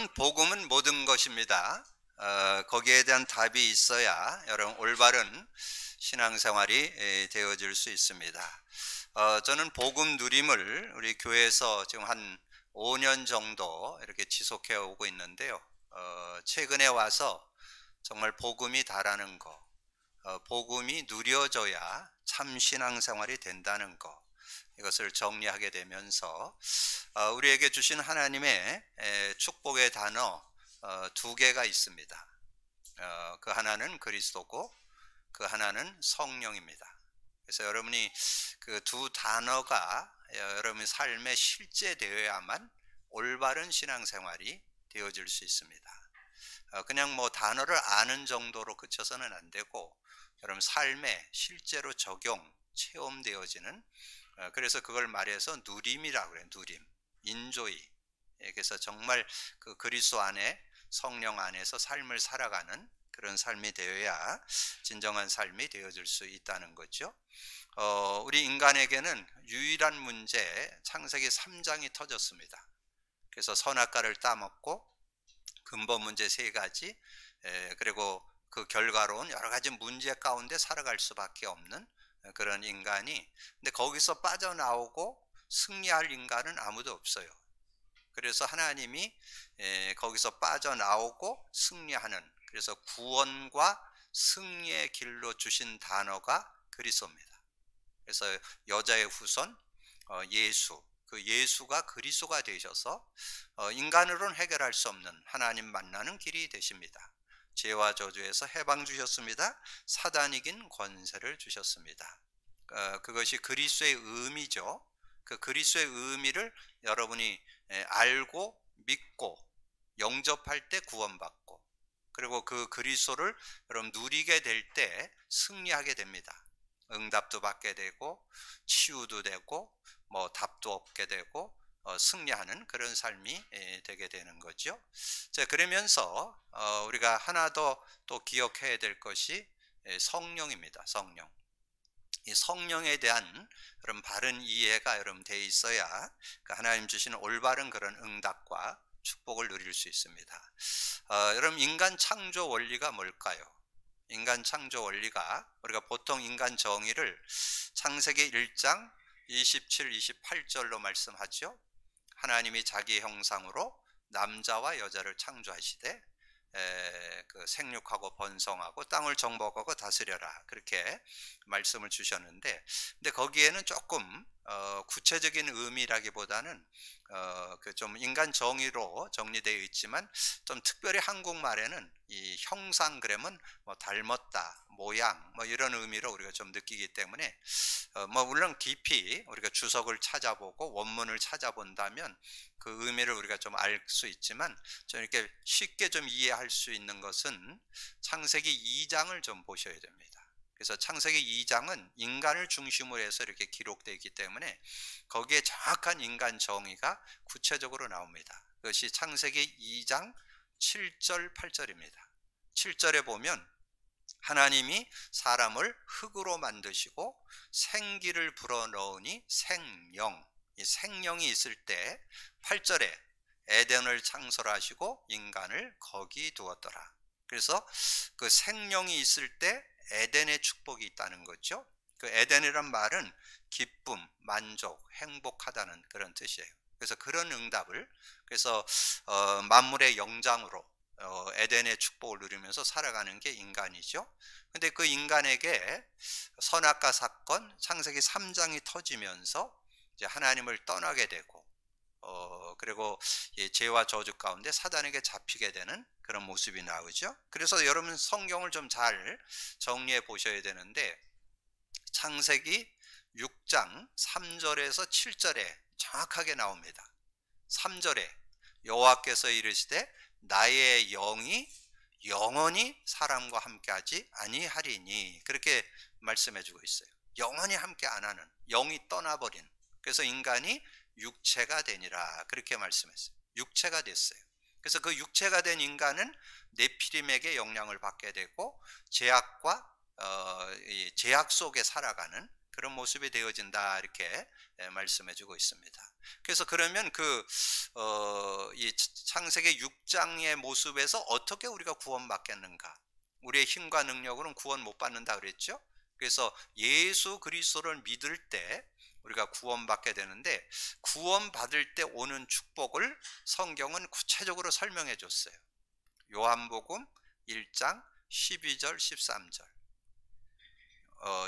복음은 모든 것입니다. 거기에 대한 답이 있어야 여러분 올바른 신앙생활이 되어질 수 있습니다. 저는 복음 누림을 우리 교회에서 지금 한 5년 정도 이렇게 지속해 오고 있는데요. 최근에 와서 정말 복음이 다라는 거, 복음이 누려져야 참 신앙생활이 된다는 거, 이것을 정리하게 되면서 우리에게 주신 하나님의 축복의 단어 두 개가 있습니다. 그 하나는 그리스도고 그 하나는 성령입니다. 그래서 여러분이 그 두 단어가 여러분의 삶에 실제되어야만 올바른 신앙생활이 되어질 수 있습니다. 그냥 뭐 단어를 아는 정도로 그쳐서는 안 되고 여러분 삶에 실제로 적용, 체험되어지는, 그래서 그걸 말해서 누림이라고 그래요. 누림, 인조이. 그래서 정말 그 그리스도 안에, 성령 안에서 삶을 살아가는 그런 삶이 되어야 진정한 삶이 되어질 수 있다는 거죠. 우리 인간에게는 유일한 문제, 창세기 3장이 터졌습니다. 그래서 선악과를 따먹고 근본 문제 세 가지, 그리고 그 결과로는 여러 가지 문제 가운데 살아갈 수밖에 없는 그런 인간이, 근데 거기서 빠져나오고 승리할 인간은 아무도 없어요. 그래서 하나님이 거기서 빠져나오고 승리하는, 그래서 구원과 승리의 길로 주신 단어가 그리스도입니다. 그래서 여자의 후손 예수, 그 예수가 그리스도가 되셔서 인간으로는 해결할 수 없는 하나님 만나는 길이 되십니다. 죄와 저주에서 해방 주셨습니다. 사단 이긴 권세를 주셨습니다. 그것이 그리스도의 의미죠. 그 그리스도의 의미를 여러분이 알고 믿고 영접할 때 구원받고, 그리고 그 그리스도를 여러분 누리게 될 때 승리하게 됩니다. 응답도 받게 되고 치유도 되고 뭐 답도 얻게 되고 승리하는 그런 삶이 되게 되는 거죠. 자, 그러면서 우리가 하나 더 또 기억해야 될 것이 성령입니다. 성령. 이 성령에 대한 그런 바른 이해가 여러분 돼 있어야 하나님 주시는 올바른 그런 응답과 축복을 누릴 수 있습니다. 여러분 인간 창조 원리가 뭘까요? 인간 창조 원리가, 우리가 보통 인간 정의를 창세기 1장 27, 28절로 말씀하죠. 하나님이 자기 형상으로 남자와 여자를 창조하시되 그 생육하고 번성하고 땅을 정복하고 다스려라, 그렇게 말씀을 주셨는데, 근데 거기에는 조금 구체적인 의미라기보다는 그 좀 인간 정의로 정리되어 있지만, 좀 특별히 한국말에는 이 형상 그러면 뭐 닮았다, 모양 뭐 이런 의미로 우리가 좀 느끼기 때문에 뭐 물론 깊이 우리가 주석을 찾아보고 원문을 찾아본다면 그 의미를 우리가 좀 알 수 있지만, 좀 이렇게 쉽게 좀 이해할 수 있는 것은 창세기 2장을 좀 보셔야 됩니다. 그래서 창세기 2장은 인간을 중심으로 해서 이렇게 기록되어 있기 때문에 거기에 정확한 인간 정의가 구체적으로 나옵니다. 그것이 창세기 2장 7절 8절입니다. 7절에 보면 하나님이 사람을 흙으로 만드시고 생기를 불어넣으니 생령, 이 생령이 있을 때 8절에 에덴을 창설하시고 인간을 거기 두었더라. 그래서 그 생령이 있을 때 에덴의 축복이 있다는 거죠. 그 에덴이란 말은 기쁨, 만족, 행복하다는 그런 뜻이에요. 그래서 그런 응답을, 그래서 만물의 영장으로 에덴의 축복을 누리면서 살아가는 게 인간이죠. 근데 그 인간에게 선악과 사건, 창세기 3장이 터지면서 이제 하나님을 떠나게 되고, 그리고 죄와 저주 가운데 사단에게 잡히게 되는 그런 모습이 나오죠. 그래서 여러분 성경을 좀 잘 정리해 보셔야 되는데, 창세기 6장 3절에서 7절에 정확하게 나옵니다. 3절에 여호와께서 이르시되 나의 영이 영원히 사람과 함께하지 아니하리니, 그렇게 말씀해 주고 있어요. 영원히 함께 안 하는, 영이 떠나버린, 그래서 인간이 육체가 되니라, 그렇게 말씀했어요. 육체가 됐어요. 그래서 그 육체가 된 인간은 네피림에게 영향을 받게 되고 제약과 제약 속에 살아가는 그런 모습이 되어진다, 이렇게 말씀해 주고 있습니다. 그래서 그러면 이 창세기 6장의 모습에서 어떻게 우리가 구원받겠는가? 우리의 힘과 능력으로는 구원 못 받는다 그랬죠? 그래서 예수 그리스도를 믿을 때 우리가 구원받게 되는데, 구원받을 때 오는 축복을 성경은 구체적으로 설명해 줬어요. 요한복음 1장 12절 13절.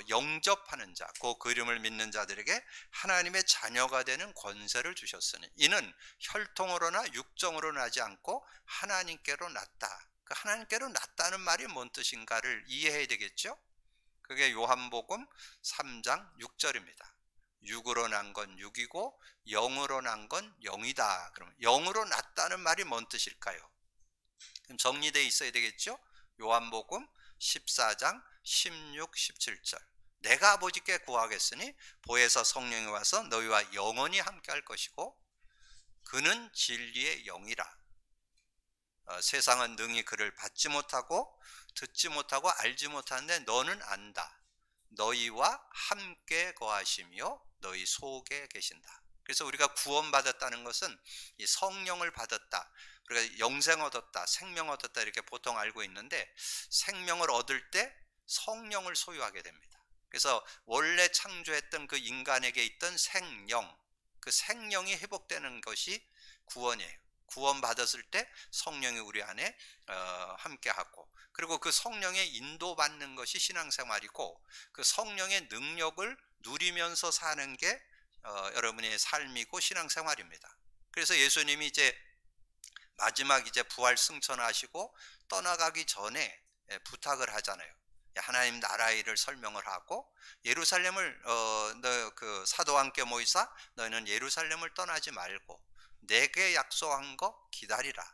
영접하는 자, 그 이름을 믿는 자들에게 하나님의 자녀가 되는 권세를 주셨으니 이는 혈통으로나 육정으로 나지 않고 하나님께로 났다. 그 하나님께로 났다는 말이 뭔 뜻인가를 이해해야 되겠죠? 그게 요한복음 3장 6절입니다. 육으로 난 건 육이고 영으로 난 건 영이다. 그럼 영으로 났다는 말이 뭔 뜻일까요? 그럼 정리되어 있어야 되겠죠? 요한복음 14장 16, 17절. 내가 아버지께 구하겠으니 보혜사 성령이 와서 너희와 영원히 함께 할 것이고 그는 진리의 영이라. 세상은 능히 그를 받지 못하고 듣지 못하고 알지 못하는데 너는 안다. 너희와 함께 거하시며 너희 속에 계신다. 그래서 우리가 구원받았다는 것은 이 성령을 받았다, 우리가 영생 얻었다, 생명 얻었다, 이렇게 보통 알고 있는데, 생명을 얻을 때 성령을 소유하게 됩니다. 그래서 원래 창조했던 그 인간에게 있던 생령, 그 생령이 회복되는 것이 구원이에요. 구원받았을 때 성령이 우리 안에 함께하고, 그리고 그 성령의 인도받는 것이 신앙생활이고, 그 성령의 능력을 누리면서 사는 게 여러분의 삶이고 신앙생활입니다. 그래서 예수님이 이제 마지막 이제 부활 승천하시고 떠나가기 전에 부탁을 하잖아요. 하나님 나라의 일을 설명을 하고, 예루살렘을 그 사도와 함께 모이사 너희는 예루살렘을 떠나지 말고 내게 약속한 거 기다리라.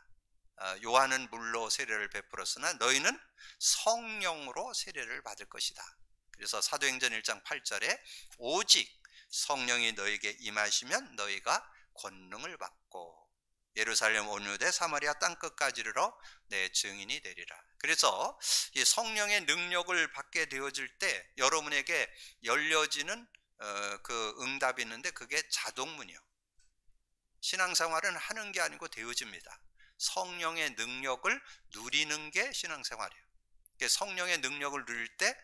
요한은 물로 세례를 베풀었으나 너희는 성령으로 세례를 받을 것이다. 그래서 사도행전 1장 8절에 오직 성령이 너에게 임하시면 너희가 권능을 받고 예루살렘 온 유대 사마리아 땅끝까지 이르러 내 증인이 되리라. 그래서 이 성령의 능력을 받게 되어질 때 여러분에게 열려지는 그 응답이 있는데, 그게 자동문이요. 신앙생활은 하는 게 아니고 되어집니다. 성령의 능력을 누리는 게 신앙생활이에요. 성령의 능력을 누릴 때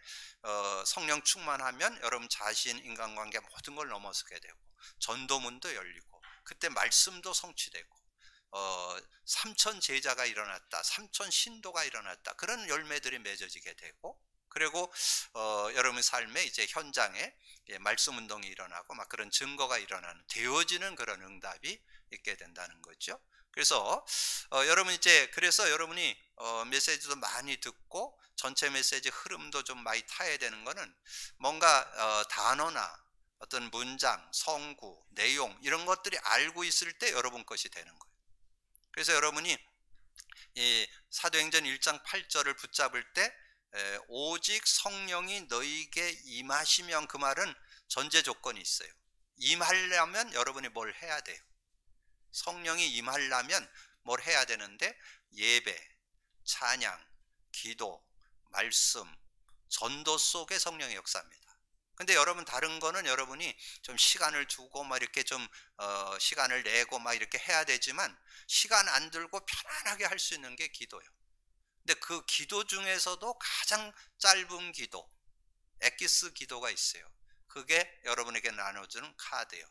성령 충만하면 여러분 자신, 인간관계 모든 걸 넘어서게 되고, 전도문도 열리고, 그때 말씀도 성취되고, 3천 제자가 일어났다, 3천 신도가 일어났다, 그런 열매들이 맺어지게 되고, 그리고 여러분 삶의 이제 현장에 말씀 운동이 일어나고 막 그런 증거가 일어나는, 되어지는 그런 응답이 있게 된다는 거죠. 그래서 여러분 이제, 그래서 여러분이 메시지도 많이 듣고 전체 메시지 흐름도 좀 많이 타야 되는 거는, 뭔가 단어나 어떤 문장, 성구, 내용 이런 것들이 알고 있을 때 여러분 것이 되는 거예요. 그래서 여러분이 이 사도행전 1장 8절을 붙잡을 때 오직 성령이 너희에게 임하시면, 그 말은 전제 조건이 있어요. 임하려면 여러분이 뭘 해야 돼요? 성령이 임하려면 뭘 해야 되는데, 예배, 찬양, 기도, 말씀, 전도 속에 성령의 역사입니다. 근데 여러분 다른 거는 여러분이 좀 시간을 두고 막 이렇게 좀 시간을 내고 막 이렇게 해야 되지만, 시간 안 들고 편안하게 할 수 있는 게 기도예요. 근데 그 기도 중에서도 가장 짧은 기도, 엑기스 기도가 있어요. 그게 여러분에게 나눠주는 카드예요.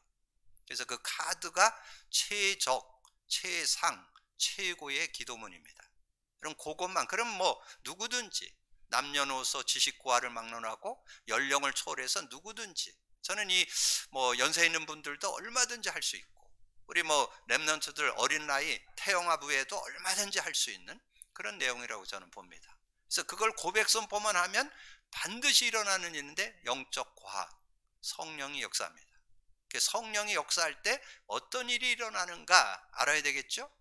그래서 그 카드가 최적, 최상, 최고의 기도문입니다. 그럼 그것만, 그럼 뭐 누구든지 남녀노소 지식고하를 막론하고 연령을 초월해서 누구든지, 저는 이 뭐 연세 있는 분들도 얼마든지 할 수 있고, 우리 뭐 렘넌트들 어린 나이 태영아부에도 얼마든지 할 수 있는 그런 내용이라고 저는 봅니다. 그래서 그걸 고백 선포만 하면 반드시 일어나는 일인데, 영적 과학, 성령이 역사합니다. 성령이 역사할 때 어떤 일이 일어나는가 알아야 되겠죠?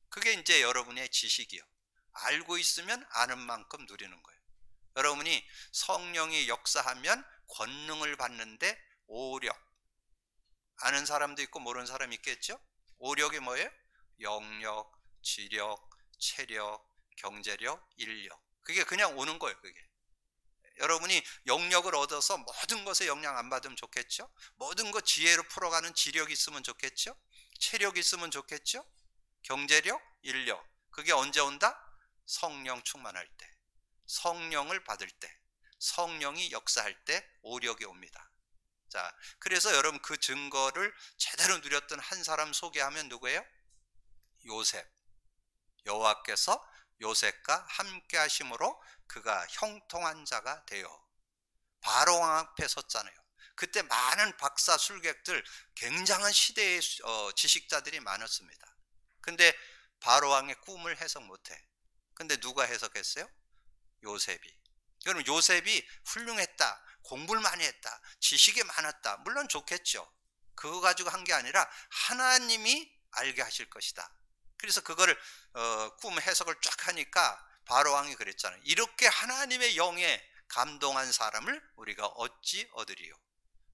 그게 이제 여러분의 지식이요. 알고 있으면 아는 만큼 누리는 거예요. 여러분이 성령이 역사하면 권능을 받는데, 오력, 아는 사람도 있고 모르는 사람이 있겠죠? 오력이 뭐예요? 영력, 지력, 체력, 경제력, 인력. 그게 그냥 오는 거예요. 그게 여러분이 영역을 얻어서 모든 것에 영향 안 받으면 좋겠죠? 모든 것 지혜로 풀어가는 지력이 있으면 좋겠죠? 체력이 있으면 좋겠죠? 경제력, 인력. 그게 언제 온다? 성령 충만할 때, 성령을 받을 때, 성령이 역사할 때 오력이 옵니다. 자, 그래서 여러분 그 증거를 제대로 누렸던 한 사람 소개하면 누구예요? 요셉. 여호와께서 요셉과 함께 하심으로 그가 형통한 자가 되어 바로 왕 앞에 섰잖아요. 그때 많은 박사 술객들, 굉장한 시대의 지식자들이 많았습니다. 근데 바로 왕의 꿈을 해석 못해. 근데 누가 해석했어요? 요셉이. 그럼 요셉이 훌륭했다, 공부를 많이 했다, 지식이 많았다, 물론 좋겠죠. 그거 가지고 한 게 아니라 하나님이 알게 하실 것이다. 그래서 그거를 꿈 해석을 쫙 하니까 바로 왕이 그랬잖아요. 이렇게 하나님의 영에 감동한 사람을 우리가 어찌 얻으리요?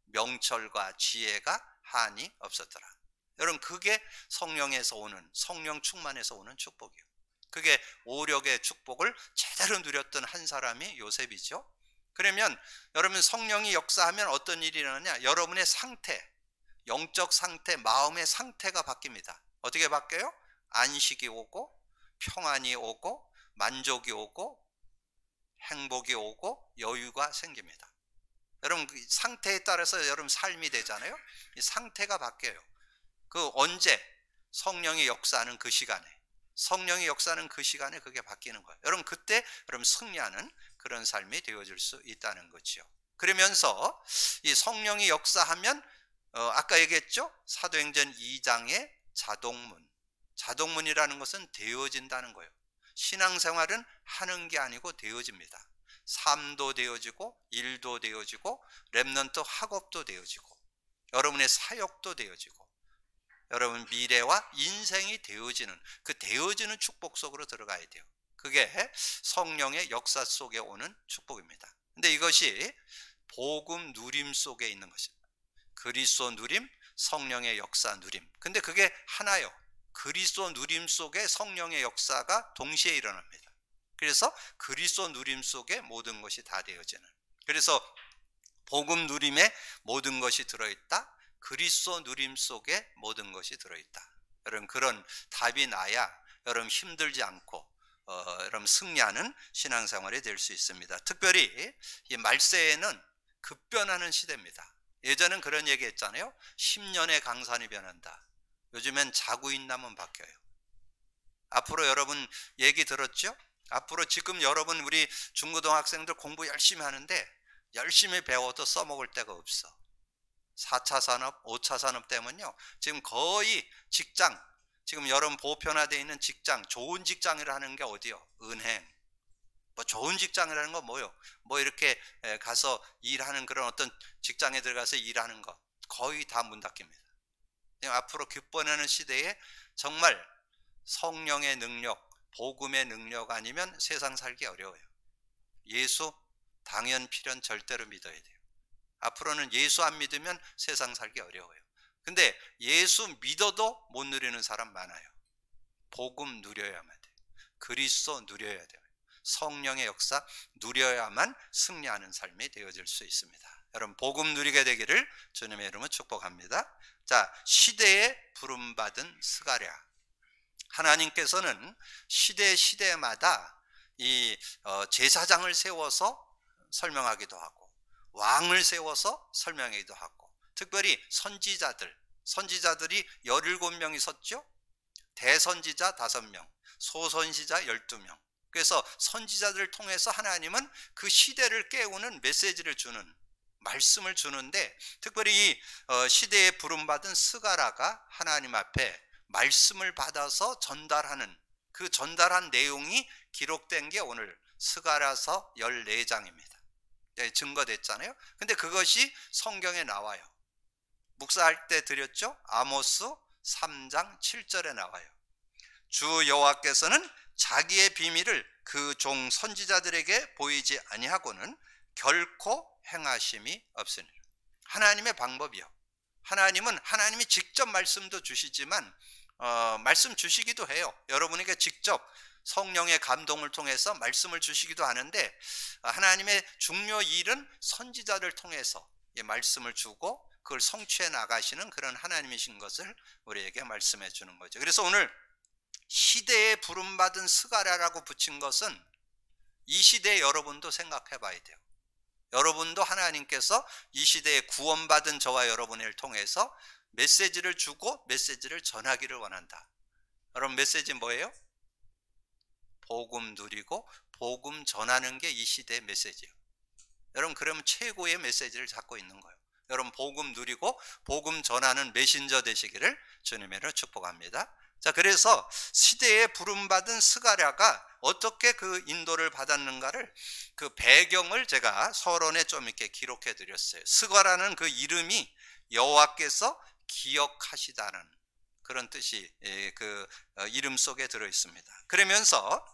명철과 지혜가 한이 없었더라. 여러분 그게 성령에서 오는, 성령 충만에서 오는 축복이요. 그게 오력의 축복을 제대로 누렸던 한 사람이 요셉이죠. 그러면 여러분 성령이 역사하면 어떤 일이 일어나냐? 여러분의 상태, 영적 상태, 마음의 상태가 바뀝니다. 어떻게 바뀌어요? 안식이 오고 평안이 오고 만족이 오고 행복이 오고 여유가 생깁니다. 여러분 그 상태에 따라서 여러분 삶이 되잖아요. 이 상태가 바뀌어요. 그 언제? 성령이 역사하는 그 시간에, 성령이 역사하는 그 시간에 그게 바뀌는 거예요. 여러분 그때 여러분 승리하는 그런 삶이 되어질 수 있다는 거죠. 그러면서 이 성령이 역사하면 아까 얘기했죠? 사도행전 2장의 자동문. 자동문이라는 것은 되어진다는 거예요. 신앙생활은 하는 게 아니고 되어집니다. 삶도 되어지고 일도 되어지고 렘넌트 학업도 되어지고 여러분의 사역도 되어지고 여러분 미래와 인생이 되어지는 그 되어지는 축복 속으로 들어가야 돼요. 그게 성령의 역사 속에 오는 축복입니다. 근데 이것이 복음 누림 속에 있는 것입니다. 그리스도 누림, 성령의 역사 누림. 근데 그게 하나요. 그리스도 누림 속에 성령의 역사가 동시에 일어납니다. 그래서 그리스도 누림 속에 모든 것이 다 되어지는. 그래서 복음 누림에 모든 것이 들어있다. 그리스도 누림 속에 모든 것이 들어있다. 여러분 그런 답이 나야 여러분 힘들지 않고 여러분 승리하는 신앙생활이 될 수 있습니다. 특별히 이 말세에는 급변하는 시대입니다. 예전엔 그런 얘기 했잖아요. 10년에 강산이 변한다. 요즘엔 자고 있나면 바뀌어요. 앞으로 여러분 얘기 들었죠? 앞으로 지금 여러분 우리 중고등학생들 공부 열심히 하는데 열심히 배워도 써먹을 데가 없어. 4차 산업, 5차 산업 때문에요. 지금 거의 직장, 지금 여러분 보편화되어 있는 직장, 좋은 직장이라 하는 게 어디요? 은행. 뭐 좋은 직장이라는 건 뭐요? 뭐 이렇게 가서 일하는 그런 어떤 직장에 들어가서 일하는 거 거의 다 문 닫힙니다. 앞으로 급변하는 시대에 정말 성령의 능력, 복음의 능력 아니면 세상 살기 어려워요. 예수 당연 필연 절대로 믿어야 돼요. 앞으로는 예수 안 믿으면 세상 살기 어려워요. 근데 예수 믿어도 못 누리는 사람 많아요. 복음 누려야만 돼요. 그리스도 누려야 돼요. 성령의 역사 누려야만 승리하는 삶이 되어질 수 있습니다. 여러분 복음 누리게 되기를 주님의 이름으로 축복합니다. 자, 시대에 부름받은 스가랴. 하나님께서는 시대마다 이 제사장을 세워서 설명하기도 하고 왕을 세워서 설명하기도 하고 특별히 선지자들이 17명이 섰죠. 대선지자 5명, 소선지자 12명. 그래서 선지자들을 통해서 하나님은 그 시대를 깨우는 메시지를 주는, 말씀을 주는데 특별히 이 시대에 부름받은 스가랴가 하나님 앞에 말씀을 받아서 전달하는 그 전달한 내용이 기록된 게 오늘 스가랴서 14장입니다. 증거됐잖아요. 근데 그것이 성경에 나와요. 묵사할 때 드렸죠. 아모스 3장 7절에 나와요. 주 여호와께서는 자기의 비밀을 그 종 선지자들에게 보이지 아니하고는 결코 행하심이 없으니라. 하나님의 방법이요. 하나님은 하나님이 직접 말씀도 주시지만 말씀 주시기도 해요. 여러분에게 직접 성령의 감동을 통해서 말씀을 주시기도 하는데, 하나님의 중요 일은 선지자를 통해서 이 말씀을 주고 그걸 성취해 나가시는 그런 하나님이신 것을 우리에게 말씀해 주는 거죠. 그래서 오늘 시대에 부름받은 스가랴라고 붙인 것은 이 시대에 여러분도 생각해 봐야 돼요. 여러분도 하나님께서 이 시대에 구원받은 저와 여러분을 통해서 메시지를 주고 메시지를 전하기를 원한다. 여러분, 메시지 뭐예요? 복음 누리고 복음 전하는 게 이 시대의 메시지예요. 여러분, 그러면 최고의 메시지를 잡고 있는 거예요. 여러분, 복음 누리고 복음 전하는 메신저 되시기를 주님으로 축복합니다. 자, 그래서 시대에 부름받은 스가랴가 어떻게 그 인도를 받았는가를, 그 배경을 제가 서론에 좀 이렇게 기록해 드렸어요. 스가라는 그 이름이 여호와께서 기억하시다는 그런 뜻이 그 이름 속에 들어 있습니다. 그러면서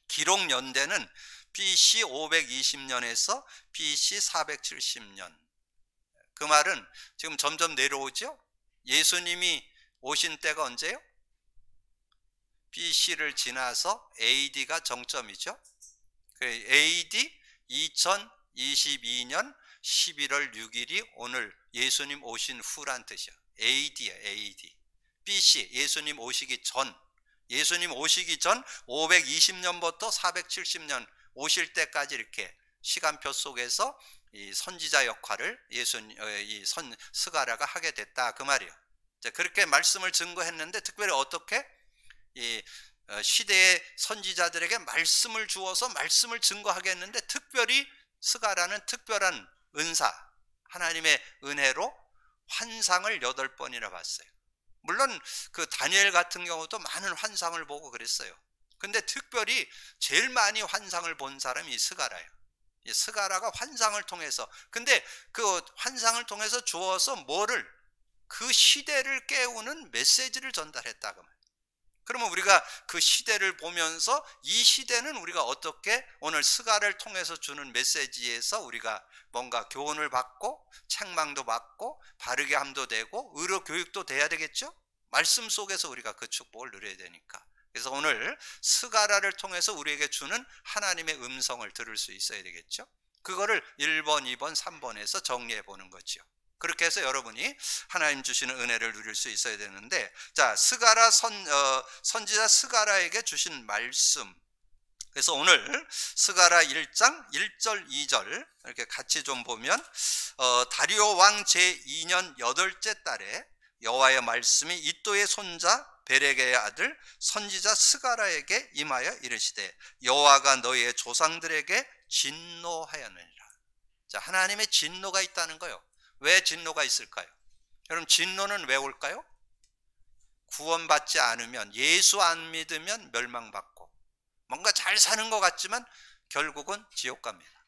기록 연대는 BC 520년에서 BC 470년. 그 말은 지금 점점 내려오죠? 예수님이 오신 때가 언제요? BC를 지나서 AD가 정점이죠. AD 2022년 11월 6일이 오늘 예수님 오신 후란 뜻이야. AD야, AD. BC, 예수님 오시기 전, 예수님 오시기 전 520년부터 470년 오실 때까지 이렇게 시간표 속에서 이 선지자 역할을 스가랴가 하게 됐다, 그 말이에요. 그렇게 말씀을 증거했는데, 특별히 어떻게 이 시대의 선지자들에게 말씀을 주어서 말씀을 증거하게 했는데, 특별히 스가랴는 특별한 은사, 하나님의 은혜로 환상을 8번이나 봤어요. 물론 그 다니엘 같은 경우도 많은 환상을 보고 그랬어요. 근데 특별히 제일 많이 환상을 본 사람이 스가랴예요. 이 스가랴가 환상을 통해서, 근데 그 환상을 통해서 주어서 뭐를, 그 시대를 깨우는 메시지를 전달했다, 그 말이에요. 그러면 우리가 그 시대를 보면서 이 시대는 우리가 어떻게 오늘 스가랴를 통해서 주는 메시지에서 우리가 뭔가 교훈을 받고 책망도 받고 바르게 함도 되고 의로 교육도 돼야 되겠죠? 말씀 속에서 우리가 그 축복을 누려야 되니까. 그래서 오늘 스가랴를 통해서 우리에게 주는 하나님의 음성을 들을 수 있어야 되겠죠? 그거를 1번, 2번, 3번에서 정리해 보는 거죠. 그렇게 해서 여러분이 하나님 주시는 은혜를 누릴 수 있어야 되는데, 자, 스가랴 선지자 스가랴에게 주신 말씀. 그래서 오늘 스가랴 1장 1절 2절 이렇게 같이 좀 보면, 다리오 왕 제2년 8째 달에 여호와의 말씀이 이도의 손자 베레게의 아들 선지자 스가랴에게 임하여 이르시되, 여호와가 너희의 조상들에게 진노하였느니라. 자, 하나님의 진노가 있다는 거예요. 왜 진노가 있을까요? 여러분, 진노는 왜 올까요? 구원받지 않으면, 예수 안 믿으면 멸망받고, 뭔가 잘 사는 것 같지만 결국은 지옥 갑니다.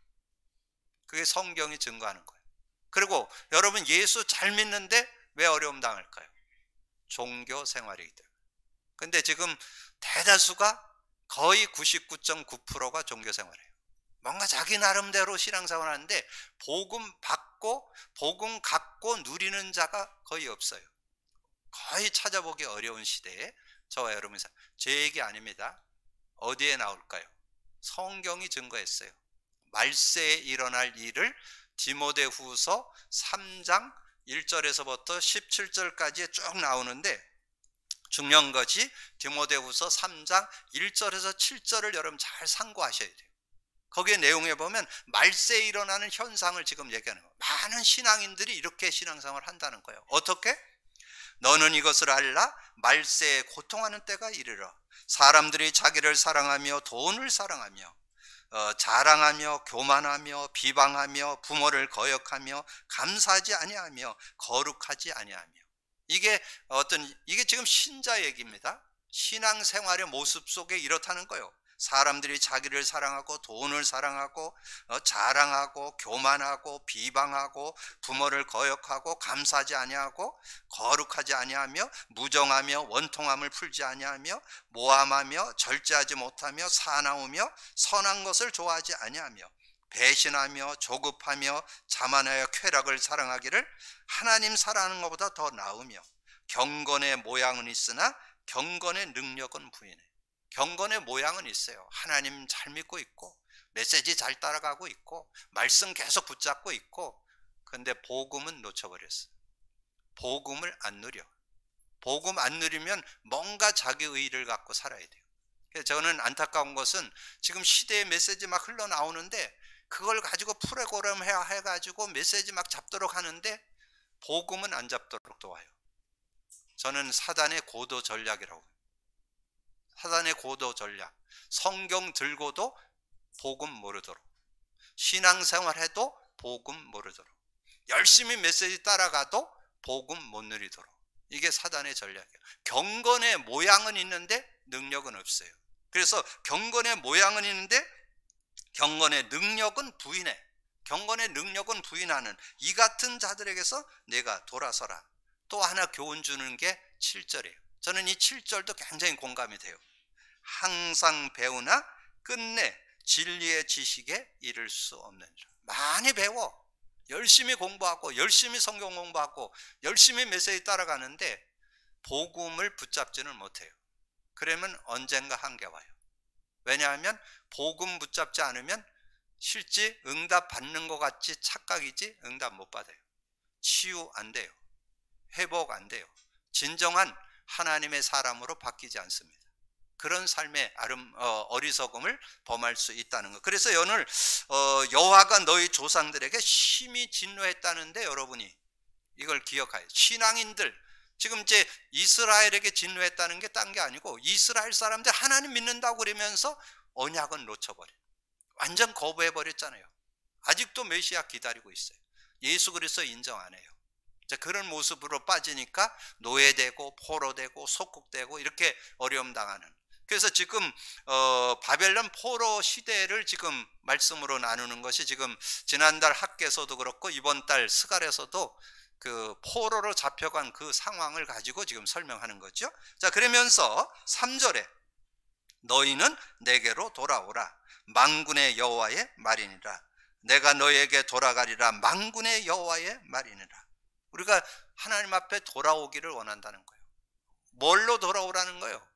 그게 성경이 증거하는 거예요. 그리고 여러분, 예수 잘 믿는데 왜 어려움 당할까요? 종교 생활이기 때문에. 근데 지금 대다수가 거의 99.9%가 종교 생활이에요. 뭔가 자기 나름대로 신앙생활 하는데 복음 받고 복음 갖고 누리는 자가 거의 없어요. 거의 찾아보기 어려운 시대에 저와 여러분이 제 얘기 아닙니다. 어디에 나올까요? 성경이 증거했어요. 말세에 일어날 일을 디모데후서 3장 1절에서부터 17절까지 쭉 나오는데, 중요한 것이 디모데후서 3장 1절에서 7절을 여러분 잘 상고하셔야 돼요. 거기에 내용에 보면 말세에 일어나는 현상을 지금 얘기하는 거예요. 많은 신앙인들이 이렇게 신앙생활을 한다는 거예요. 어떻게? 너는 이것을 알라. 말세에 고통하는 때가 이르러 사람들이 자기를 사랑하며 돈을 사랑하며 자랑하며 교만하며 비방하며 부모를 거역하며 감사하지 아니하며 거룩하지 아니하며. 이게 지금 신자 얘기입니다. 신앙생활의 모습 속에 이렇다는 거예요. 사람들이 자기를 사랑하고 돈을 사랑하고 자랑하고 교만하고 비방하고 부모를 거역하고 감사하지 아니하고 거룩하지 아니하며 무정하며 원통함을 풀지 아니하며 모함하며 절제하지 못하며 사나우며 선한 것을 좋아하지 아니하며 배신하며 조급하며 자만하여 쾌락을 사랑하기를 하나님 사랑하는 것보다 더 나으며 경건의 모양은 있으나 경건의 능력은 부인해. 경건의 모양은 있어요. 하나님 잘 믿고 있고 메시지 잘 따라가고 있고 말씀 계속 붙잡고 있고, 근데 복음은 놓쳐버렸어. 복음을 안 누려. 복음 안 누리면 뭔가 자기 의의를 갖고 살아야 돼요. 그래서 저는 안타까운 것은 지금 시대의 메시지 막 흘러나오는데 그걸 가지고 프로그램 해가지고 메시지 막 잡도록 하는데 복음은 안 잡도록 도와요. 저는 사단의 고도 전략이라고 해요. 사단의 고도 전략. 성경 들고도 복음 모르도록, 신앙생활 해도 복음 모르도록, 열심히 메시지 따라가도 복음 못 누리도록. 이게 사단의 전략이에요. 경건의 모양은 있는데 능력은 없어요. 그래서 경건의 모양은 있는데 경건의 능력은 부인해. 경건의 능력은 부인하는 이 같은 자들에게서 내가 돌아서라. 또 하나 교훈 주는 게 7절이에요. 저는 이 7절도 굉장히 공감이 돼요. 항상 배우나 끝내 진리의 지식에 이를 수 없는 줄. 많이 배워. 열심히 공부하고 열심히 성경 공부하고 열심히 메시지 따라가는데 복음을 붙잡지는 못해요. 그러면 언젠가 한계 와요. 왜냐하면 복음 붙잡지 않으면 실제 응답 받는 것 같지 착각이지 응답 못 받아요. 치유 안 돼요. 회복 안 돼요. 진정한 하나님의 사람으로 바뀌지 않습니다. 그런 삶의 어리석음을 범할 수 있다는 것. 그래서 오늘 여호와가 너희 조상들에게 심히 진노했다는데 여러분이 이걸 기억해요. 신앙인들 지금 이제 이스라엘에게 진노했다는 게 딴 게 아니고 이스라엘 사람들 하나님 믿는다고 그러면서 언약은 놓쳐버려. 완전 거부해버렸잖아요. 아직도 메시아 기다리고 있어요. 예수 그리스도 인정 안 해요. 그런 모습으로 빠지니까 노예되고 포로되고 속국되고 이렇게 어려움 당하는. 그래서 지금 바벨론 포로 시대를 지금 말씀으로 나누는 것이 지금 지난달 학계에서도 그렇고 이번 달 스갈에서도 그 포로로 잡혀간 그 상황을 가지고 지금 설명하는 거죠. 자, 그러면서 3절에 너희는 내게로 돌아오라. 만군의 여호와의 말이니라. 내가 너희에게 돌아가리라. 만군의 여호와의 말이니라. 우리가 하나님 앞에 돌아오기를 원한다는 거예요. 뭘로 돌아오라는 거예요?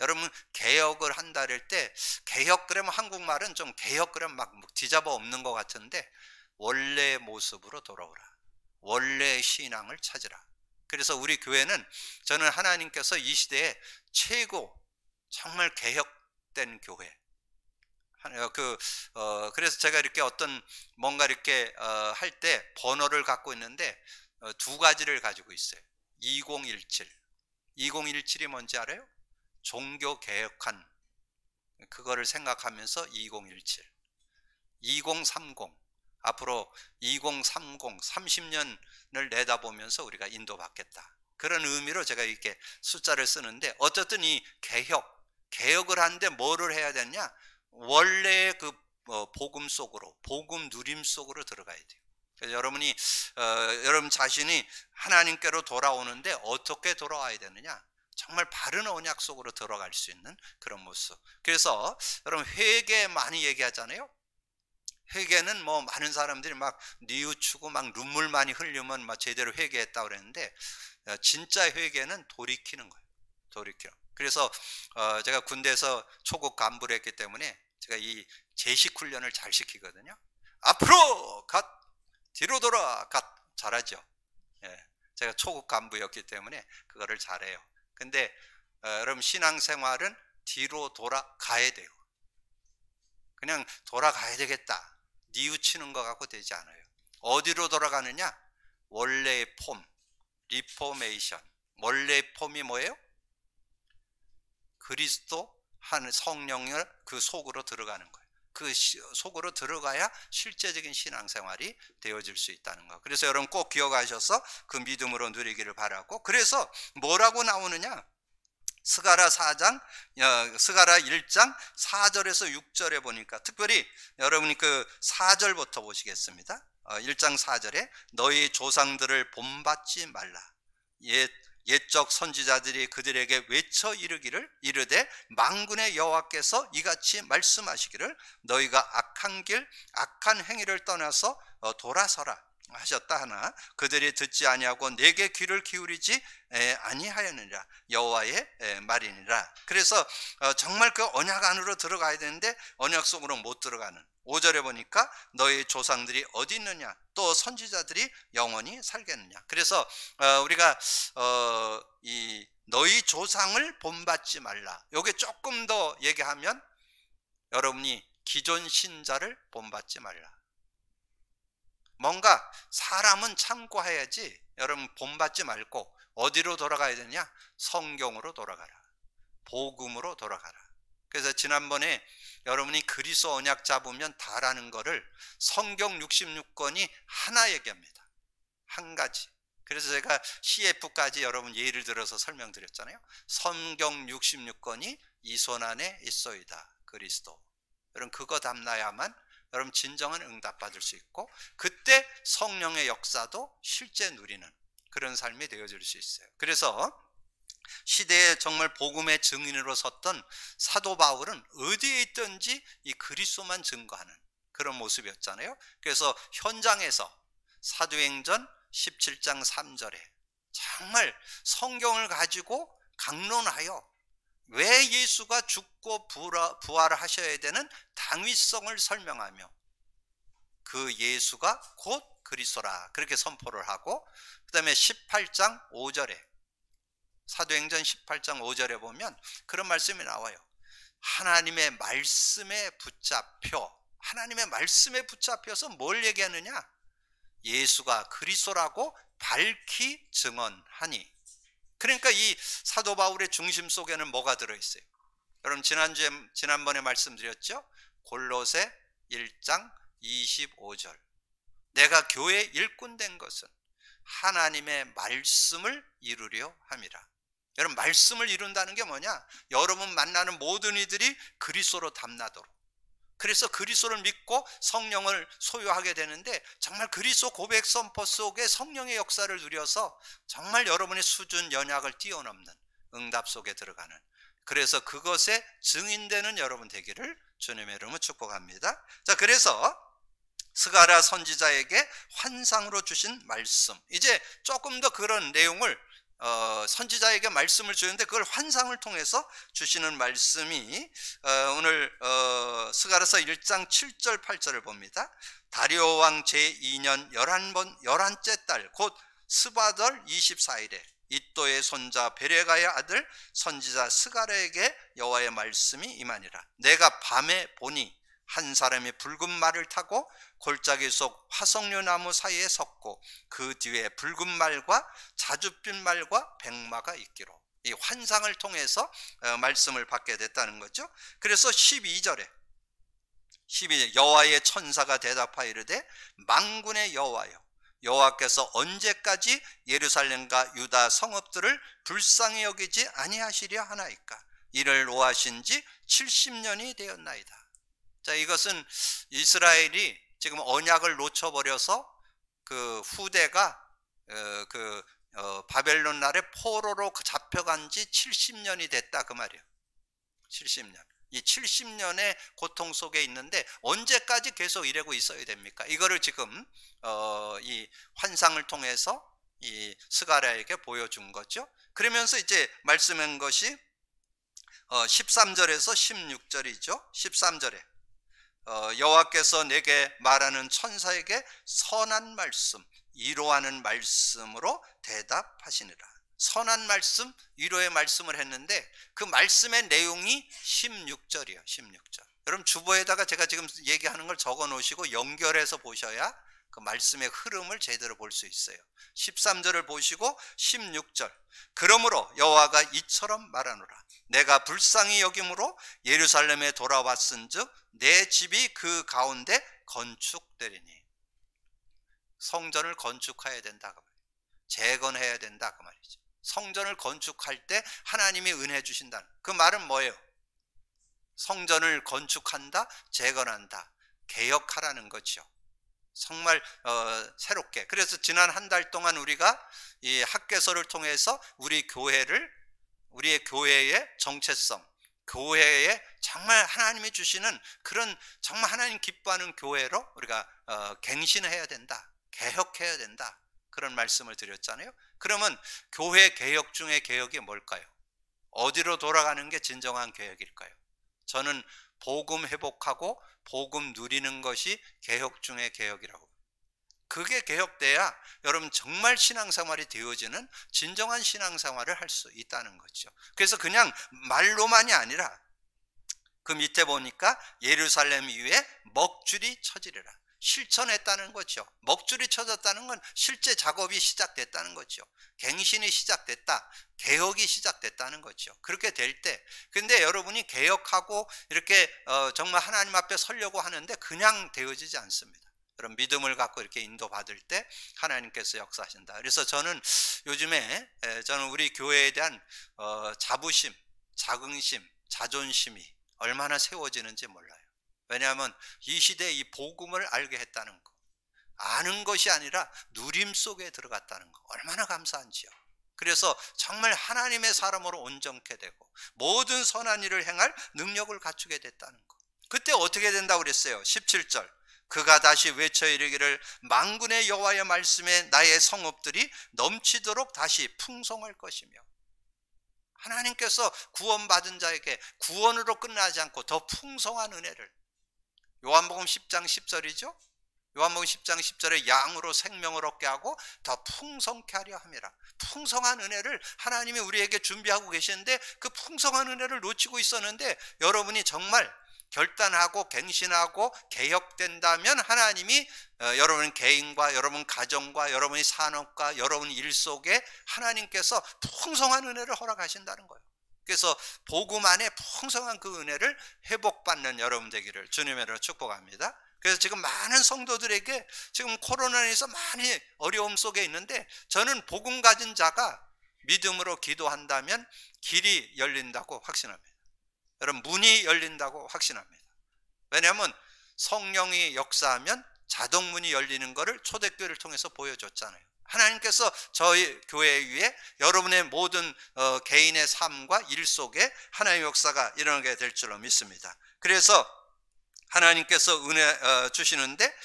여러분 개혁을 한다 할 때 개혁 그러면 한국말은 좀 개혁 그러면 막 뒤잡아 없는 것 같은데 원래의 모습으로 돌아오라. 원래의 신앙을 찾으라. 그래서 우리 교회는 저는 하나님께서 이 시대에 최고 정말 개혁된 교회. 그래서 제가 이렇게 어떤 뭔가 이렇게 할 때 번호를 갖고 있는데 두 가지를 가지고 있어요. 2017. 2017이 뭔지 알아요? 종교 개혁한 그거를 생각하면서 2017. 2030. 앞으로 2030, 30년을 내다보면서 우리가 인도받겠다. 그런 의미로 제가 이렇게 숫자를 쓰는데 어쨌든 이 개혁을 하는데 뭐를 해야 되냐? 원래의 그 복음 속으로, 복음 누림 속으로 들어가야 돼요. 그래서 여러분이 여러분 자신이 하나님께로 돌아오는데 어떻게 돌아와야 되느냐? 정말 바른 언약 속으로 들어갈 수 있는 그런 모습. 그래서 여러분 회개 많이 얘기하잖아요. 회개는 뭐 많은 사람들이 막 뉘우치고 막 눈물 많이 흘리면 막 제대로 회개했다고 그랬는데 진짜 회개는 돌이키는 거예요. 돌이키는. 그래서 제가 군대에서 초급 간부를 했기 때문에 제가 이 제식 훈련을 잘 시키거든요. 앞으로 갓, 뒤로 돌아 갓. 잘하죠. 예, 제가 초급 간부였기 때문에 그거를 잘해요. 근데 여러분 신앙생활은 뒤로 돌아가야 돼요. 그냥 돌아가야 되겠다. 뉘우치는 것 갖고 되지 않아요. 어디로 돌아가느냐? 원래의 폼, 리포메이션. 원래의 폼이 뭐예요? 그리스도 한 성령을 그 속으로 들어가는 거예요. 그 속으로 들어가야 실제적인 신앙생활이 되어질 수 있다는 거. 그래서 여러분 꼭 기억하셔서 그 믿음으로 누리기를 바라고. 그래서 뭐라고 나오느냐? 스가랴 1장 4절에서 6절에 보니까 특별히 여러분이 그 4절부터 보시겠습니다. 1장 4절에 너희 조상들을 본받지 말라. 옛적 선지자들이 그들에게 외쳐 이르되 만군의 여호와께서 이같이 말씀하시기를 너희가 악한 길 악한 행위를 떠나서 돌아서라. 하셨다 하나 그들이 듣지 아니하고 내게 귀를 기울이지 아니하였느니라. 여호와의 말이니라. 그래서 정말 그 언약 안으로 들어가야 되는데 언약 속으로 못 들어가는 5절에 보니까 너희 조상들이 어디 있느냐, 또 선지자들이 영원히 살겠느냐. 그래서 우리가 이 너희 조상을 본받지 말라, 요게 조금 더 얘기하면 여러분이 기존 신자를 본받지 말라. 뭔가 사람은 참고해야지 여러분 본받지 말고 어디로 돌아가야 되냐? 성경으로 돌아가라. 복음으로 돌아가라. 그래서 지난번에 여러분이 그리스도 언약 잡으면 다라는 거를 성경 66권이 하나 얘기합니다. 한 가지. 그래서 제가 CF까지 여러분 예를 들어서 설명드렸잖아요. 성경 66권이 이 손 안에 있어이다. 그리스도. 여러분 그거 담나야만 여러분 진정한 응답 받을 수 있고, 그때 성령의 역사도 실제 누리는 그런 삶이 되어질 수 있어요. 그래서 시대에 정말 복음의 증인으로 섰던 사도 바울은 어디에 있든지 이 그리스도만 증거하는 그런 모습이었잖아요. 그래서 현장에서 사도행전 17장 3절에 정말 성경을 가지고 강론하여 왜 예수가 죽고 부활하셔야 되는 당위성을 설명하며 그 예수가 곧 그리스도라 그렇게 선포를 하고, 그 다음에 18장 5절에 사도행전 18장 5절에 보면 그런 말씀이 나와요. 하나님의 말씀에 붙잡혀서 뭘 얘기하느냐? 예수가 그리스도라고 밝히 증언하니. 그러니까 이 사도 바울의 중심 속에는 뭐가 들어있어요? 여러분 지난번에 말씀드렸죠? 골로새 1장 25절. 내가 교회 일꾼 된 것은 하나님의 말씀을 이루려 함이라. 여러분 말씀을 이룬다는 게 뭐냐? 여러분 만나는 모든 이들이 그리스도로 담나도록. 그래서 그리스도를 믿고 성령을 소유하게 되는데 정말 그리스도 고백 선포 속에 성령의 역사를 누려서 정말 여러분의 수준 연약을 뛰어넘는 응답 속에 들어가는, 그래서 그것에 증인되는 여러분 되기를 주님의 이름으로 축복합니다. 자, 그래서 스가랴 선지자에게 환상으로 주신 말씀, 이제 조금 더 그런 내용을 선지자에게 말씀을 주는데 그걸 환상을 통해서 주시는 말씀이 오늘 스가랴서 1장 7절 8절을 봅니다. 다리오 왕 제2년 11째 달 곧 스바덜 24일에 이또의 손자 베레가의 아들 선지자 스가랴에게 여호와의 말씀이 임하니라. 내가 밤에 보니 한 사람이 붉은 말을 타고 골짜기 속 화석류 나무 사이에 섰고 그 뒤에 붉은 말과 자줏빛 말과 백마가 있기로. 이 환상을 통해서 말씀을 받게 됐다는 거죠. 그래서 12절에 여호와의 천사가 대답하여 이르되 만군의 여호와여, 여호와께서 언제까지 예루살렘과 유다 성읍들을 불쌍히 여기지 아니하시려 하나이까? 이를 노하신 지 70년이 되었나이다. 자, 이것은 이스라엘이 지금 언약을 놓쳐버려서 그 후대가 바벨론 나라의 포로로 잡혀간 지 70년이 됐다 그 말이에요. 70년. 이 70년의 고통 속에 있는데 언제까지 계속 이러고 있어야 됩니까? 이거를 지금 이 환상을 통해서 이 스가랴에게 보여준 거죠. 그러면서 이제 말씀한 것이 13절에서 16절이죠. 13절에 여호와께서 내게 말하는 천사에게 선한 말씀, 위로하는 말씀으로 대답하시니라. 선한 말씀, 위로의 말씀을 했는데 그 말씀의 내용이 16절이에요. 16절. 여러분 주보에다가 제가 지금 얘기하는 걸 적어 놓으시고 연결해서 보셔야 그 말씀의 흐름을 제대로 볼 수 있어요. 13절을 보시고 16절. 그러므로 여호와가 이처럼 말하노라. 내가 불쌍히 여김으로 예루살렘에 돌아왔은즉 내 집이 그 가운데 건축되리니. 성전을 건축해야 된다 그 말이에요. 재건해야 된다 그 말이죠. 성전을 건축할 때 하나님이 은혜 주신다는 그 말은 뭐예요? 성전을 건축한다, 재건한다, 개혁하라는 거죠. 정말 새롭게. 그래서 지난 한 달 동안 우리가 이 학개서를 통해서 우리의 교회의 정체성, 교회에 정말 하나님이 주시는 그런 정말 하나님 기뻐하는 교회로 우리가 갱신해야 된다. 개혁해야 된다. 그런 말씀을 드렸잖아요. 그러면 교회 개혁 중에 개혁이 뭘까요? 어디로 돌아가는 게 진정한 개혁일까요? 저는 복음 회복하고 복음 누리는 것이 개혁 중에 개혁이라고. 그게 개혁돼야 여러분 정말 신앙생활이 되어지는 진정한 신앙생활을 할 수 있다는 거죠. 그래서 그냥 말로만이 아니라 그 밑에 보니까 예루살렘 위에 먹줄이 쳐지리라. 실천했다는 거죠. 먹줄이 쳐졌다는 건 실제 작업이 시작됐다는 거죠. 갱신이 시작됐다. 개혁이 시작됐다는 거죠. 그렇게 될 때, 근데 여러분이 개혁하고 이렇게 정말 하나님 앞에 서려고 하는데 그냥 되어지지 않습니다. 그런 믿음을 갖고 이렇게 인도받을 때 하나님께서 역사하신다. 그래서 저는 요즘에 저는 우리 교회에 대한 자부심, 자긍심, 자존심이 얼마나 세워지는지 몰라요. 왜냐하면 이 시대에 이 복음을 알게 했다는 거, 아는 것이 아니라 누림 속에 들어갔다는 거, 얼마나 감사한지요. 그래서 정말 하나님의 사람으로 온전케 되고 모든 선한 일을 행할 능력을 갖추게 됐다는 거. 그때 어떻게 된다고 그랬어요? 17절, 그가 다시 외쳐 이르기를 만군의 여호와의 말씀에 나의 성읍들이 넘치도록 다시 풍성할 것이며, 하나님께서 구원받은 자에게 구원으로 끝나지 않고 더 풍성한 은혜를, 요한복음 10장 10절이죠. 요한복음 10장 10절에 양으로 생명을 얻게 하고 더 풍성케 하려 함이라. 풍성한 은혜를 하나님이 우리에게 준비하고 계시는데 그 풍성한 은혜를 놓치고 있었는데, 여러분이 정말 결단하고 갱신하고 개혁된다면 하나님이 여러분 개인과 여러분 가정과 여러분의 산업과 여러분 일 속에 하나님께서 풍성한 은혜를 허락하신다는 거예요. 그래서 복음 안에 풍성한 그 은혜를 회복받는 여러분 되기를 주님의 이름으로 축복합니다. 그래서 지금 많은 성도들에게 지금 코로나에서 많이 어려움 속에 있는데, 저는 복음 가진 자가 믿음으로 기도한다면 길이 열린다고 확신합니다. 여러분, 문이 열린다고 확신합니다. 왜냐하면 성령이 역사하면 자동문이 열리는 것을 초대교회를 통해서 보여줬잖아요. 하나님께서 저희 교회 위에 여러분의 모든 개인의 삶과 일 속에 하나님의 역사가 일어나게 될 줄로 믿습니다. 그래서 하나님께서 은혜 주시는데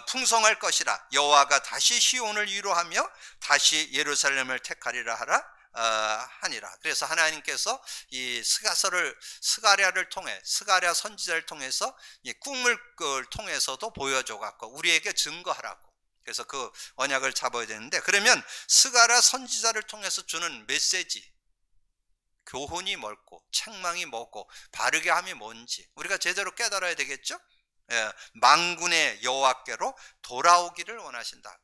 풍성할 것이라. 여호와가 다시 시온을 위로하며 다시 예루살렘을 택하리라 하니라. 그래서 하나님께서 이 스가랴를 통해, 스가랴 선지자를 통해서 이 꿈을 통해서도 보여줘 갖고 우리에게 증거하라고. 그래서 그 언약을 잡아야 되는데, 그러면 스가랴 선지자를 통해서 주는 메시지, 교훈이 뭐고 책망이 뭐고 바르게 함이 뭔지 우리가 제대로 깨달아야 되겠죠. 만군의 여호와께로 돌아오기를 원하신다.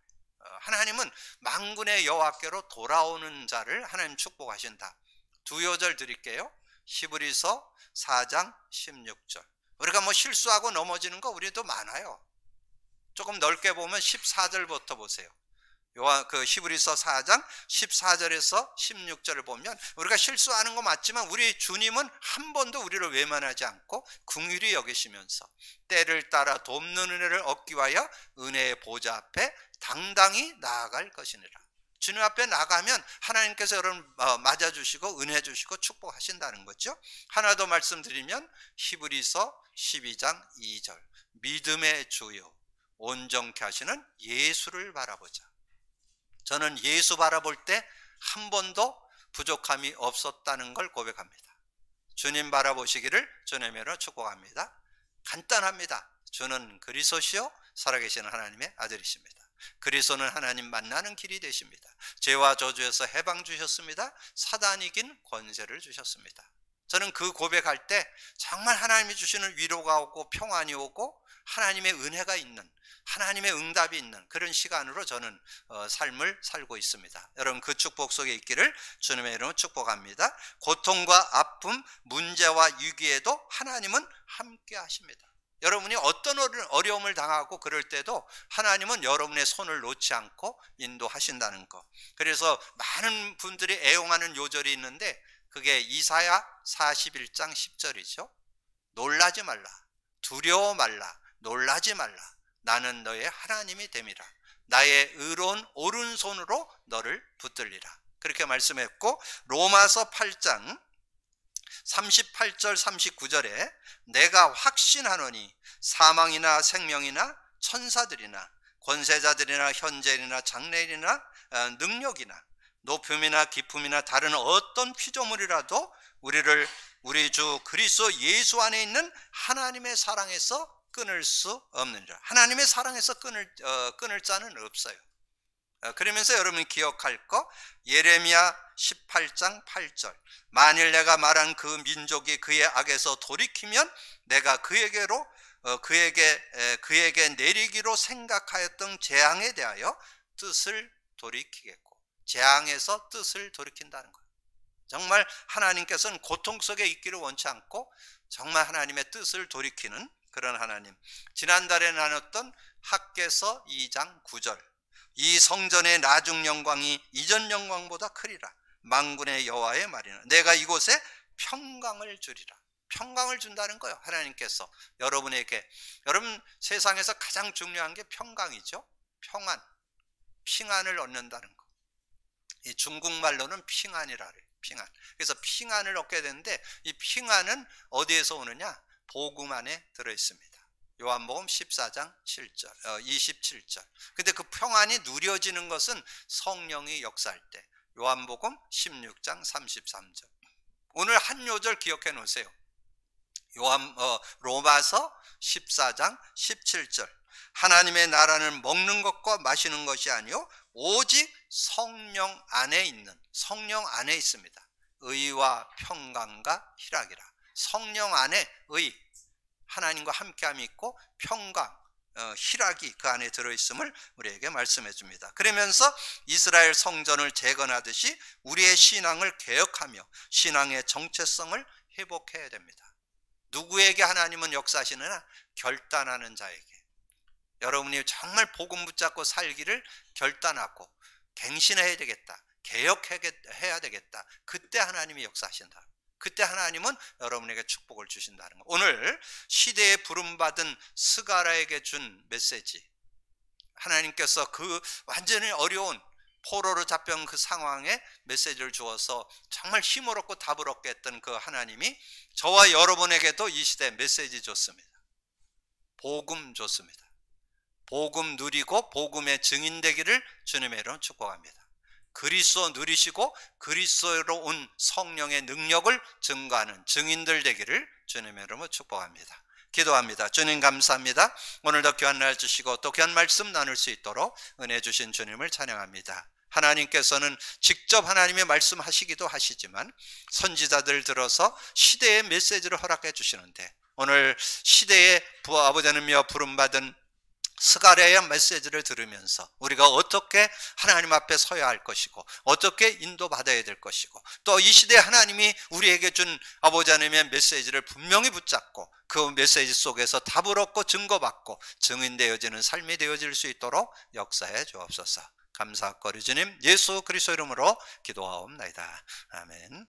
하나님은 만군의 여호와께로 돌아오는 자를 하나님 축복하신다. 두 요절 드릴게요. 히브리서 4장 16절. 우리가 뭐 실수하고 넘어지는 거 우리도 많아요. 조금 넓게 보면 14절부터 보세요. 그 히브리서 4장 14절에서 16절을 보면 우리가 실수하는 거 맞지만 우리 주님은 한 번도 우리를 외면하지 않고 긍휼히 여기시면서 때를 따라 돕는 은혜를 얻기 위하여 은혜의 보좌 앞에 당당히 나아갈 것이니라. 주님 앞에 나가면 하나님께서 여러분 맞아주시고 은혜 주시고 축복하신다는 거죠. 하나 더 말씀드리면 히브리서 12장 2절, 믿음의 주요 온전케 하시는 예수를 바라보자. 저는 예수 바라볼 때 한 번도 부족함이 없었다는 걸 고백합니다. 주님 바라보시기를 주님의 이름으로 축복합니다. 간단합니다. 주는 그리스도시요 살아계시는 하나님의 아들이십니다. 그리스도는 하나님 만나는 길이 되십니다. 죄와 저주에서 해방 주셨습니다. 사단이 이긴 권세를 주셨습니다. 저는 그 고백할 때 정말 하나님이 주시는 위로가 오고 평안이 오고 하나님의 은혜가 있는, 하나님의 응답이 있는 그런 시간으로 저는 삶을 살고 있습니다. 여러분 그 축복 속에 있기를 주님의 이름으로 축복합니다. 고통과 아픔, 문제와 위기에도 하나님은 함께 하십니다. 여러분이 어떤 어려움을 당하고 그럴 때도 하나님은 여러분의 손을 놓지 않고 인도하신다는 거. 그래서 많은 분들이 애용하는 요절이 있는데 그게 이사야 41장 10절이죠. 놀라지 말라, 두려워 말라, 놀라지 말라. 나는 너의 하나님이 됨이라. 나의 의로운 오른손으로 너를 붙들리라. 그렇게 말씀했고, 로마서 8장 38절 39절에 내가 확신하노니 사망이나 생명이나 천사들이나 권세자들이나 현재인이나 장래인이나 능력이나 높음이나 깊음이나 다른 어떤 피조물이라도 우리를 우리 주 그리스도 예수 안에 있는 하나님의 사랑에서 끊을 수 없느니라. 하나님의 사랑에서 끊을 자는 없어요. 그러면서 여러분이 기억할 거, 예레미야 18장 8절. 만일 내가 말한 그 민족이 그의 악에서 돌이키면 내가 그에게 내리기로 생각하였던 재앙에 대하여 뜻을 돌이키겠고, 재앙에서 뜻을 돌이킨다는 거예요. 정말 하나님께서는 고통 속에 있기를 원치 않고 정말 하나님의 뜻을 돌이키는 그런 하나님. 지난달에 나눴던 학개서 2장 9절. 이 성전의 나중 영광이 이전 영광보다 크리라. 만군의 여호와의 말이나 내가 이곳에 평강을 주리라. 평강을 준다는 거예요. 하나님께서 여러분에게. 여러분, 세상에서 가장 중요한 게 평강이죠. 평안을 얻는다는 거. 이 중국말로는 핑안이라 그래요. 핑안. 그래서 핑안을 얻게 되는데 이 핑안은 어디에서 오느냐? 복음 안에 들어있습니다. 요한복음 14장 27절. 근데 그 평안이 누려지는 것은 성령이 역사할 때. 요한복음 16장 33절. 오늘 한 요절 기억해 놓으세요. 로마서 14장 17절. 하나님의 나라는 먹는 것과 마시는 것이 아니요 오직 성령 안에 있습니다. 의와 평강과 희락이라. 성령 안에 의, 하나님과 함께함이 있고 평강, 희락이 그 안에 들어있음을 우리에게 말씀해 줍니다. 그러면서 이스라엘 성전을 재건하듯이 우리의 신앙을 개혁하며 신앙의 정체성을 회복해야 됩니다. 누구에게 하나님은 역사하시느냐? 결단하는 자에게. 여러분이 정말 복음 붙잡고 살기를 결단하고 갱신해야 되겠다, 개혁해야 되겠다. 그때 하나님이 역사하신다. 그때 하나님은 여러분에게 축복을 주신다는 거. 오늘 시대에 부름받은 스가랴에게 준 메시지, 하나님께서 그 완전히 어려운 포로로 잡혀온 그 상황에 메시지를 주어서 정말 힘을 얻고 답을 얻게 했던 그 하나님이 저와 여러분에게도 이 시대에 메시지 줬습니다. 복음 줬습니다. 복음 누리고 복음의 증인 되기를 주님의 이름으로 축복합니다. 그리스도 누리시고 그리스도로 온 성령의 능력을 증거하는 증인들 되기를 주님의 이름으로 축복합니다. 기도합니다. 주님 감사합니다. 오늘도 귀한 날 주시고 또 귀한 말씀 나눌 수 있도록 은혜 주신 주님을 찬양합니다. 하나님께서는 직접 하나님의 말씀하시기도 하시지만 선지자들 들어서 시대의 메시지를 허락해 주시는데 오늘 시대의 아버지 하나님이여 부름받은 스가랴의 메시지를 들으면서 우리가 어떻게 하나님 앞에 서야 할 것이고 어떻게 인도받아야 될 것이고 또 이 시대에 하나님이 우리에게 준 아버지 하나님의 메시지를 분명히 붙잡고 그 메시지 속에서 답을 얻고 증거받고 증인되어지는 삶이 되어질 수 있도록 역사해 주옵소서. 감사하고 주님 예수 그리스도 이름으로 기도하옵나이다. 아멘.